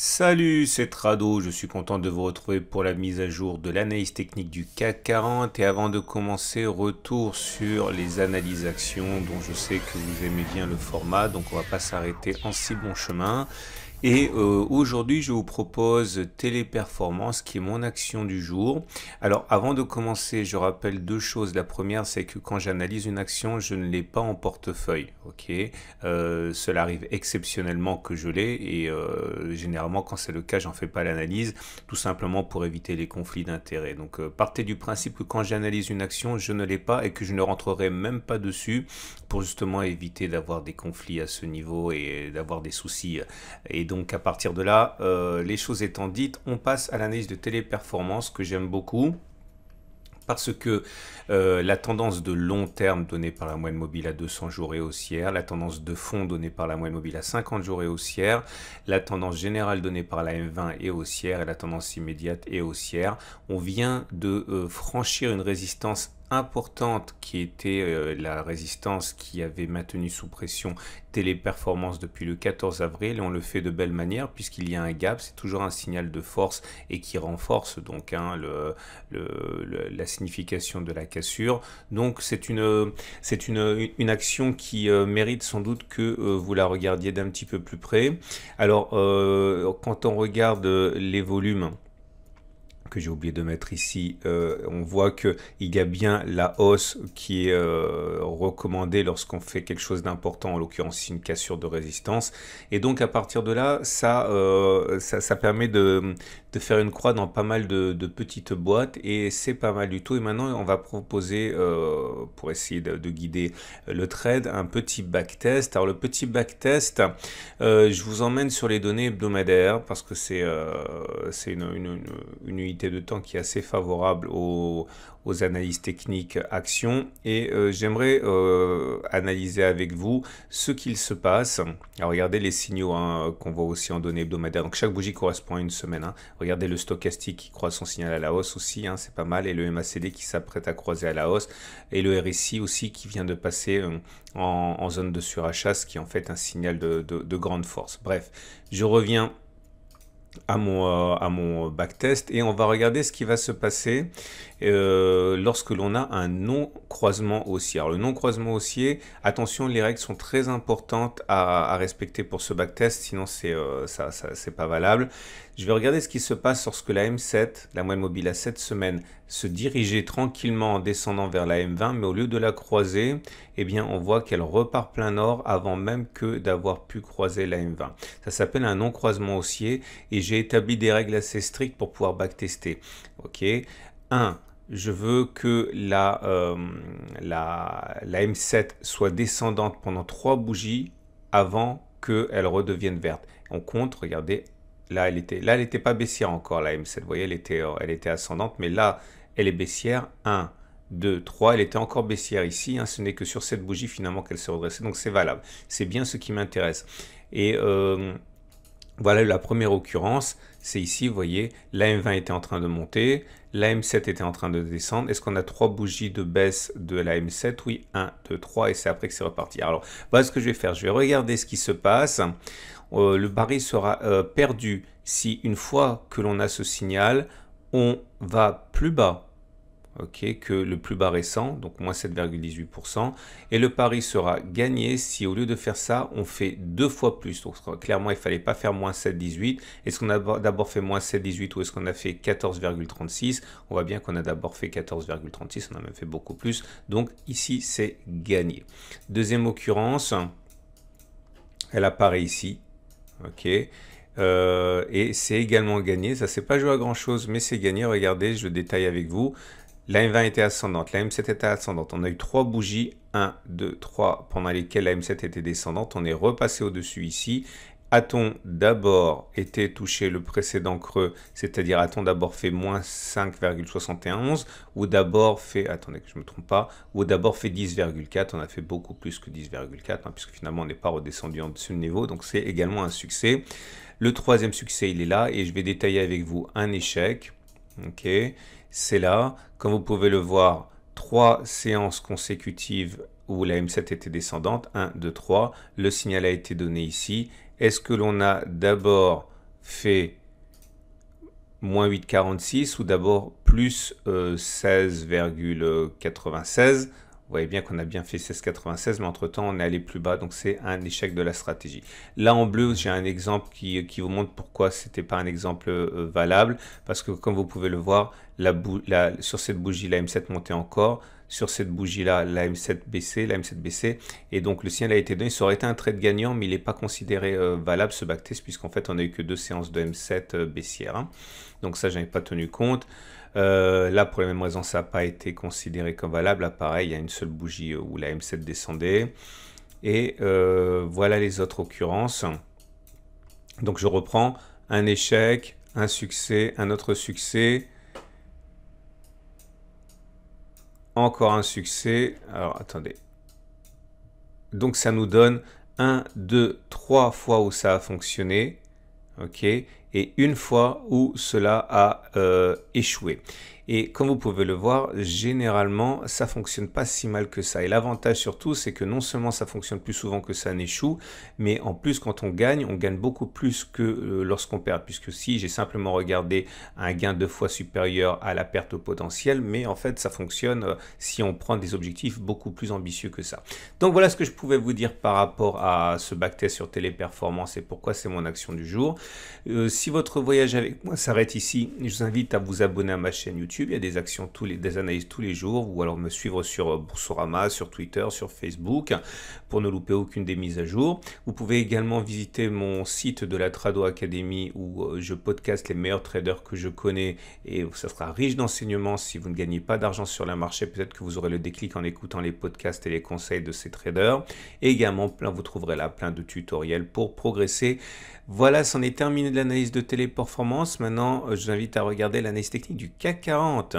Salut, c'est Trado, je suis content de vous retrouver pour la mise à jour de l'analyse technique du CAC 40 et avant de commencer, retour sur les analyses actions dont je sais que vous aimez bien le format, donc on va pas s'arrêter en si bon chemin. Et aujourd'hui, je vous propose Téléperformance qui est mon action du jour. Alors, avant de commencer, je rappelle deux choses. La première, c'est que quand j'analyse une action, je ne l'ai pas en portefeuille. Ok, cela arrive exceptionnellement que je l'ai et généralement, quand c'est le cas, j'en fais pas l'analyse, tout simplement pour éviter les conflits d'intérêts. Donc, partez du principe que quand j'analyse une action, je ne l'ai pas et que je ne rentrerai même pas dessus pour justement éviter d'avoir des conflits à ce niveau et d'avoir des soucis. Et donc à partir de là, les choses étant dites, on passe à l'analyse de Téléperformance que j'aime beaucoup parce que la tendance de long terme donnée par la moyenne mobile à 200 jours est haussière, la tendance de fond donnée par la moyenne mobile à 50 jours est haussière, la tendance générale donnée par la M20 est haussière et la tendance immédiate est haussière. On vient de franchir une résistance importante qui était la résistance qui avait maintenu sous pression Téléperformance depuis le 14 avril et on le fait de belle manière puisqu'il y a un gap, c'est toujours un signal de force et qui renforce donc la signification de la cassure. Donc c'est une action qui mérite sans doute que vous la regardiez d'un petit peu plus près. Alors quand on regarde les volumes que j'ai oublié de mettre ici, on voit qu'il y a bien la hausse qui est recommandée lorsqu'on fait quelque chose d'important, en l'occurrence une cassure de résistance. Et donc à partir de là, ça permet de faire une croix dans pas mal de petites boîtes et c'est pas mal du tout. Et maintenant, on va proposer, pour essayer de guider le trade, un petit backtest. Alors le petit backtest, je vous emmène sur les données hebdomadaires parce que c'est une unité de temps qui est assez favorable aux analyses techniques actions et j'aimerais analyser avec vous ce qu'il se passe. Alors regardez les signaux qu'on voit aussi en données hebdomadaires, donc chaque bougie correspond à une semaine. Regardez le stochastique qui croise son signal à la hausse aussi, c'est pas mal, et le MACD qui s'apprête à croiser à la hausse et le RSI aussi qui vient de passer en zone de surachat, ce qui est en fait un signal de grande force. Bref, je reviens à mon backtest et on va regarder ce qui va se passer lorsque l'on a un non-croisement haussier. Alors le non-croisement haussier, attention, les règles sont très importantes à respecter pour ce backtest, sinon c'est pas valable. Je vais regarder ce qui se passe lorsque la M7, la moyenne mobile à 7 semaines, se dirigeait tranquillement en descendant vers la M20, mais au lieu de la croiser, eh bien on voit qu'elle repart plein nord avant même que d'avoir pu croiser la M20. Ça s'appelle un non-croisement haussier et j'ai établi des règles assez strictes pour pouvoir backtester. Ok, 1. Je veux que la M7 soit descendante pendant 3 bougies avant qu'elle redevienne verte. On compte, regardez, là elle était pas baissière encore, la M7, vous voyez, elle était ascendante, mais là, elle est baissière. 1, 2, 3, elle était encore baissière ici, ce n'est que sur cette bougie finalement qu'elle s'est redressée, donc c'est valable. C'est bien ce qui m'intéresse. Et voilà la première occurrence, c'est ici, vous voyez, la M20 était en train de monter, la M7 était en train de descendre. Est-ce qu'on a 3 bougies de baisse de la M7? Oui, 1, 2, 3, et c'est après que c'est reparti. Alors, voilà ce que je vais faire. Je vais regarder ce qui se passe. Le baril sera perdu si une fois que l'on a ce signal, on va plus bas. Okay, que le plus bas récent, donc moins 7,18%. Et le pari sera gagné si au lieu de faire ça, on fait 2 fois plus. Donc clairement, il ne fallait pas faire moins 7,18. Est-ce qu'on a d'abord fait moins 7,18 ou est-ce qu'on a fait 14,36? On voit bien qu'on a d'abord fait 14,36, on a même fait beaucoup plus. Donc ici, c'est gagné. Deuxième occurrence, elle apparaît ici. Ok. Et c'est également gagné. Ça ne s'est pas joué à grand chose, mais c'est gagné. Regardez, je le détaille avec vous. La M20 était ascendante, la M7 était ascendante. On a eu 3 bougies, 1, 2, 3, pendant lesquelles la M7 était descendante. On est repassé au-dessus ici. A-t-on d'abord été touché le précédent creux, c'est-à-dire a-t-on d'abord fait moins 5,71 ou d'abord fait, attendez que je ne me trompe pas, ou d'abord fait 10,4, on a fait beaucoup plus que 10,4, puisque finalement on n'est pas redescendu en dessous de niveau, donc c'est également un succès. Le troisième succès, il est là, et je vais détailler avec vous un échec. Ok, c'est là, comme vous pouvez le voir, 3 séances consécutives où la M7 était descendante, 1, 2, 3, le signal a été donné ici. Est-ce que l'on a d'abord fait moins 8,46 ou d'abord plus 16,96. Vous voyez bien qu'on a bien fait 16,96, mais entre-temps, on est allé plus bas, donc c'est un échec de la stratégie. Là, en bleu, j'ai un exemple qui vous montre pourquoi ce n'était pas un exemple valable, parce que comme vous pouvez le voir, sur cette bougie, la M7 montait encore, sur cette bougie-là, la M7 baissait, et donc le signal a été donné. Ça aurait été un trade gagnant, mais il n'est pas considéré valable, ce backtest, puisqu'en fait, on n'a eu que 2 séances de M7 baissière. Hein. Donc ça, je n'avais pas tenu compte. Là, pour les mêmes raisons, ça n'a pas été considéré comme valable. Là, pareil, il y a une seule bougie où la M7 descendait. Et voilà les autres occurrences. Donc, je reprends un échec, un succès, un autre succès. Encore un succès. Alors, attendez. Donc, ça nous donne 1, 2, 3 fois où ça a fonctionné. OK, et une fois où cela a échoué. Et comme vous pouvez le voir, généralement, ça ne fonctionne pas si mal que ça. Et l'avantage surtout, c'est que non seulement ça fonctionne plus souvent que ça n'échoue, mais en plus, quand on gagne beaucoup plus que lorsqu'on perd. Puisque si j'ai simplement regardé un gain 2 fois supérieur à la perte au potentiel, mais en fait, ça fonctionne si on prend des objectifs beaucoup plus ambitieux que ça. Donc voilà ce que je pouvais vous dire par rapport à ce backtest sur Téléperformance et pourquoi c'est mon action du jour. Si votre voyage avec moi s'arrête ici, je vous invite à vous abonner à ma chaîne YouTube. Il y a des actions, des analyses tous les jours, ou alors me suivre sur Boursorama, sur Twitter, sur Facebook, pour ne louper aucune des mises à jour. Vous pouvez également visiter mon site de la Trado Academy, où je podcast les meilleurs traders que je connais, et ça sera riche d'enseignements. Si vous ne gagnez pas d'argent sur le marché, peut-être que vous aurez le déclic en écoutant les podcasts et les conseils de ces traders. Et également, vous trouverez là plein de tutoriels pour progresser. Voilà, c'en est terminé de l'analyse de Téléperformance. Maintenant, je vous invite à regarder l'analyse technique du CAC 40.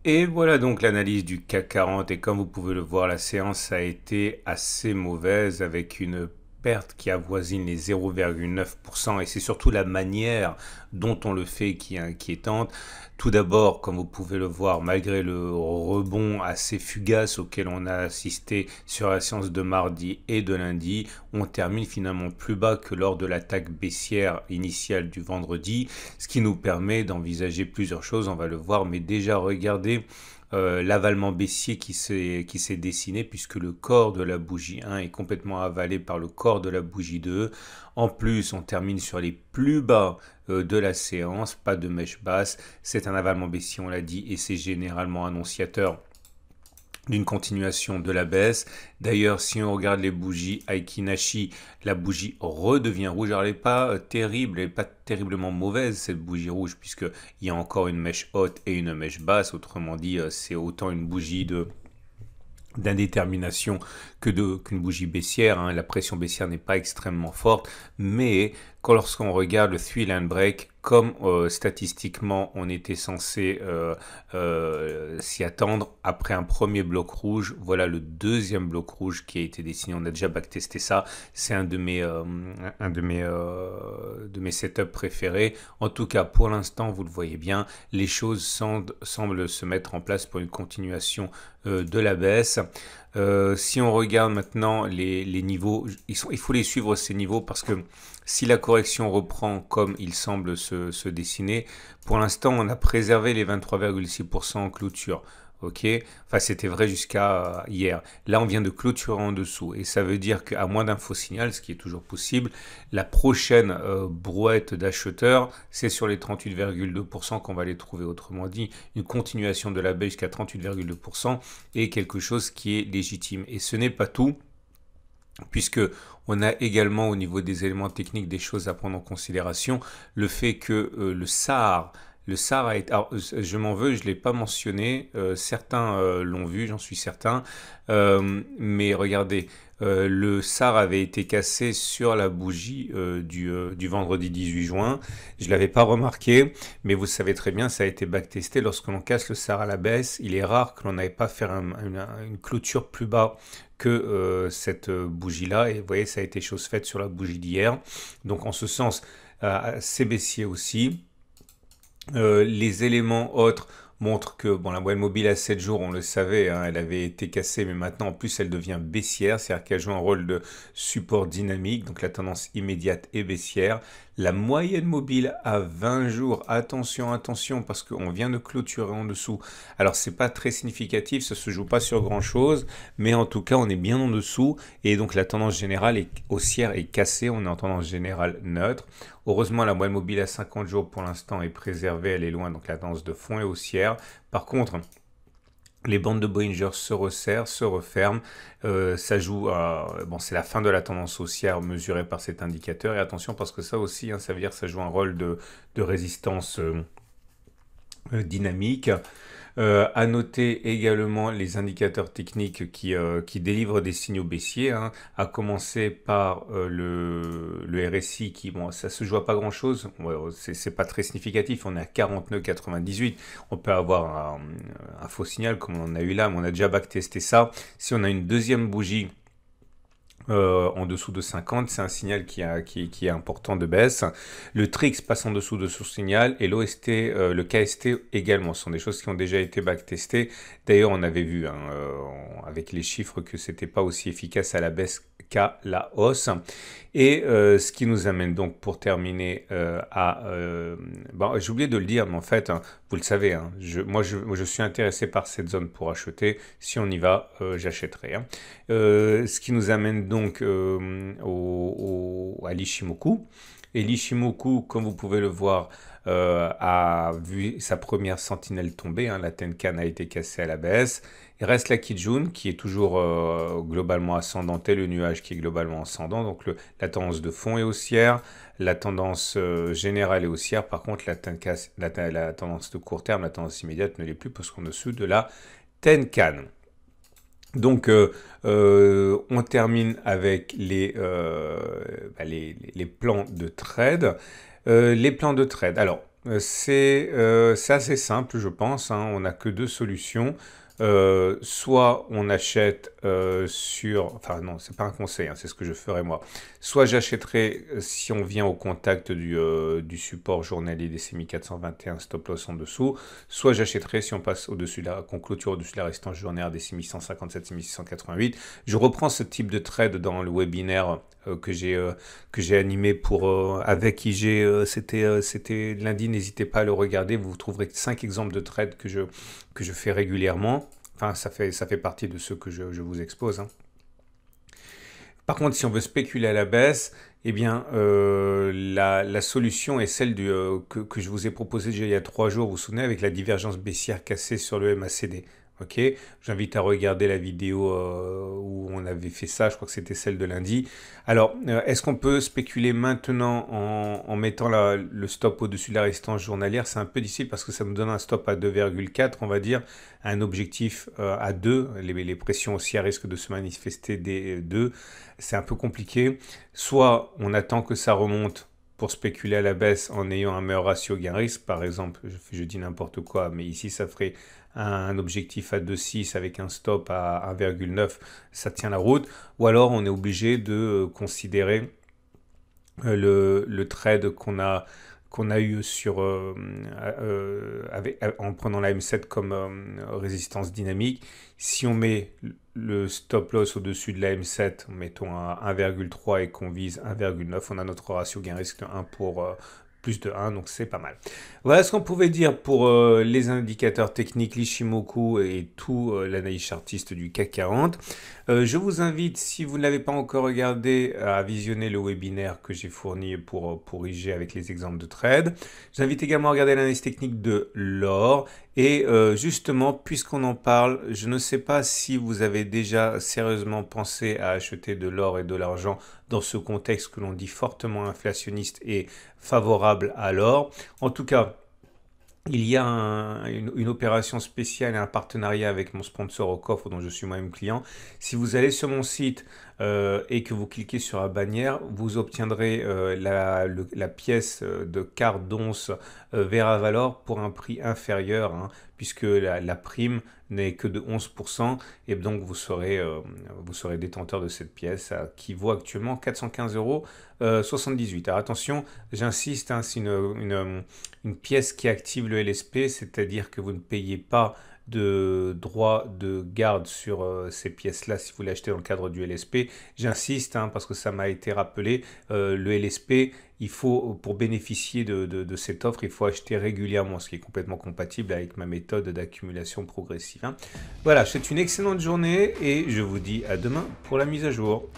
Et voilà donc l'analyse du CAC 40. Et comme vous pouvez le voir, la séance a été assez mauvaise avec une perte qui avoisine les 0,9%, et c'est surtout la manière dont on le fait qui est inquiétante. Tout d'abord, comme vous pouvez le voir, malgré le rebond assez fugace auquel on a assisté sur la séance de mardi et de lundi, on termine finalement plus bas que lors de l'attaque baissière initiale du vendredi, ce qui nous permet d'envisager plusieurs choses, on va le voir, mais déjà regardez l'avalement baissier qui s'est dessiné, puisque le corps de la bougie 1 est complètement avalé par le corps de la bougie 2. En plus, on termine sur les plus bas de la séance, pas de mèche basse. C'est un avalement baissier, on l'a dit, et c'est généralement annonciateur d'une continuation de la baisse. D'ailleurs, si on regarde les bougies Aiki Nashi, la bougie redevient rouge. Alors, elle n'est pas terrible, elle n'est pas terriblement mauvaise, cette bougie rouge, puisqu'il y a encore une mèche haute et une mèche basse. Autrement dit, c'est autant une bougie d'indétermination qu'une bougie baissière. Hein. La pression baissière n'est pas extrêmement forte, mais lorsqu'on regarde le three line break, comme statistiquement on était censé s'y attendre, après un premier bloc rouge, voilà le deuxième bloc rouge qui a été dessiné. On a déjà backtesté ça, c'est un de mes setups préférés. En tout cas, pour l'instant, vous le voyez bien, les choses semblent se mettre en place pour une continuation de la baisse. Si on regarde maintenant les niveaux, il faut les suivre ces niveaux, parce que si la correction reprend comme il semble se dessiner, pour l'instant on a préservé les 23,6% en clôture. Ok, enfin c'était vrai jusqu'à hier. Là on vient de clôturer en dessous, et ça veut dire qu'à moins d'un faux signal, ce qui est toujours possible, la prochaine brouette d'acheteurs, c'est sur les 38,2% qu'on va les trouver. Autrement dit, une continuation de la baisse jusqu'à 38,2% est quelque chose qui est légitime. Et ce n'est pas tout, puisque on a également au niveau des éléments techniques des choses à prendre en considération. Le fait que le SAR a été... Alors, je m'en veux, je ne l'ai pas mentionné. Certains l'ont vu, j'en suis certain. Mais regardez, le SAR avait été cassé sur la bougie du vendredi 18 juin. Je ne l'avais pas remarqué, mais vous savez très bien, ça a été backtesté. Lorsque l'on casse le SAR à la baisse, il est rare que l'on n'aille pas faire une clôture plus bas que cette bougie-là. Et vous voyez, ça a été chose faite sur la bougie d'hier. Donc, en ce sens, c'est baissier aussi. Les éléments autres montrent que la moyenne mobile à 7 jours, on le savait, hein, elle avait été cassée, mais maintenant en plus elle devient baissière, c'est-à-dire qu'elle joue un rôle de support dynamique, donc la tendance immédiate est baissière. La moyenne mobile à 20 jours, attention, attention, parce qu'on vient de clôturer en dessous. Alors, c'est pas très significatif, ça se joue pas sur grand-chose, mais en tout cas, on est bien en dessous, et donc la tendance générale haussière est cassée, on est en tendance générale neutre. Heureusement, la moyenne mobile à 50 jours pour l'instant est préservée, elle est loin, donc la tendance de fond est haussière. Par contre, les bandes de Bollinger se resserrent, se referment. Ça joue bon, c'est la fin de la tendance haussière mesurée par cet indicateur. Et attention, parce que ça aussi, hein, ça veut dire que ça joue un rôle de résistance dynamique. À noter également les indicateurs techniques qui délivrent des signaux baissiers, hein, à commencer par le RSI qui, bon, ça se joue à pas grand chose, ouais, c'est pas très significatif, on est à 49,98, on peut avoir un faux signal comme on en a eu là, mais on a déjà backtesté ça. Si on a une deuxième bougie en dessous de 50, c'est un signal qui est important de baisse. Le TRIX passe en dessous de ce signal et l'OST, le KST également. Ce sont des choses qui ont déjà été backtestées. D'ailleurs, on avait vu hein, avec les chiffres que c'était pas aussi efficace à la baisse qu'à la hausse. Et ce qui nous amène donc pour terminer bon, j'ai oublié de le dire, mais en fait, hein, vous le savez, hein, moi je suis intéressé par cette zone pour acheter. Si on y va, j'achèterai. Hein. Ce qui nous amène donc à l'Ishimoku. Et l'Ishimoku, comme vous pouvez le voir, a vu sa première sentinelle tomber. Hein, la Tenkan a été cassée à la baisse. Il reste la Kijun qui est toujours globalement ascendante et le nuage qui est globalement ascendant. Donc la tendance de fond est haussière. La tendance générale est haussière. Par contre, la tendance de court terme, la tendance immédiate ne l'est plus parce qu'on est au-dessus de la Tenkan. Donc, on termine avec les plans de trade. Les plans de trade. Alors, c'est assez simple, je pense. Hein. On n'a que deux solutions. Soit on achète enfin non, c'est pas un conseil, hein, c'est ce que je ferai moi. Soit j'achèterai si on vient au contact du support journalier des CMI 421 stop loss en dessous, soit j'achèterai si on passe au-dessus qu'on clôture au-dessus de la résistance journalière des 6157, 6688. Je reprends ce type de trade dans le webinaire que j'ai animé avec IG, c'était lundi, n'hésitez pas à le regarder, vous trouverez 5 exemples de trades que je fais régulièrement. Enfin, ça fait partie de ceux que je vous expose. Hein. Par contre, si on veut spéculer à la baisse, eh bien, la solution est celle que je vous ai proposée déjà il y a 3 jours, vous vous souvenez, avec la divergence baissière cassée sur le MACD. Ok, j'invite à regarder la vidéo où on avait fait ça, je crois que c'était celle de lundi. Alors, est-ce qu'on peut spéculer maintenant en mettant le stop au-dessus de la résistance journalière? C'est un peu difficile parce que ça nous donne un stop à 2,4, on va dire, un objectif à 2. Les pressions haussières risquent de se manifester des 2. C'est un peu compliqué. Soit on attend que ça remonte pour spéculer à la baisse en ayant un meilleur ratio gain-risque. Par exemple, je dis n'importe quoi, mais ici, ça ferait un objectif à 2,6 avec un stop à 1,9, ça tient la route. Ou alors, on est obligé de considérer le trade qu'on a eu en prenant la M7 comme résistance dynamique. Si on met le stop loss au-dessus de la M7, mettons à 1,3 et qu'on vise 1,9, on a notre ratio gain-risque de 1 pour plus de 1, donc c'est pas mal. Voilà ce qu'on pouvait dire pour les indicateurs techniques, l'Ishimoku et tout l'analyse chartiste du CAC 40. Je vous invite, si vous ne l'avez pas encore regardé, à visionner le webinaire que j'ai fourni pour IG avec les exemples de trade. Je vous invite également à regarder l'analyse technique de l'or. Et justement, puisqu'on en parle, je ne sais pas si vous avez déjà sérieusement pensé à acheter de l'or et de l'argent dans ce contexte que l'on dit fortement inflationniste et favorable à l'or. En tout cas, il y a une opération spéciale et un partenariat avec mon sponsor au coffre dont je suis moi-même client. Si vous allez sur mon site et que vous cliquez sur la bannière, vous obtiendrez la pièce de quart d'once Vera Valor pour un prix inférieur, hein, puisque la prime n'est que de 11%, et donc vous serez détenteur de cette pièce qui vaut actuellement 415,78 €. Alors attention, j'insiste, hein, c'est une pièce qui active le LSP, c'est-à-dire que vous ne payez pas de droit de garde sur ces pièces-là si vous l'achetez dans le cadre du LSP. J'insiste hein, parce que ça m'a été rappelé, le LSP, il faut, pour bénéficier de cette offre, il faut acheter régulièrement, ce qui est complètement compatible avec ma méthode d'accumulation progressive. Hein. Voilà, je vous souhaite une excellente journée et je vous dis à demain pour la mise à jour.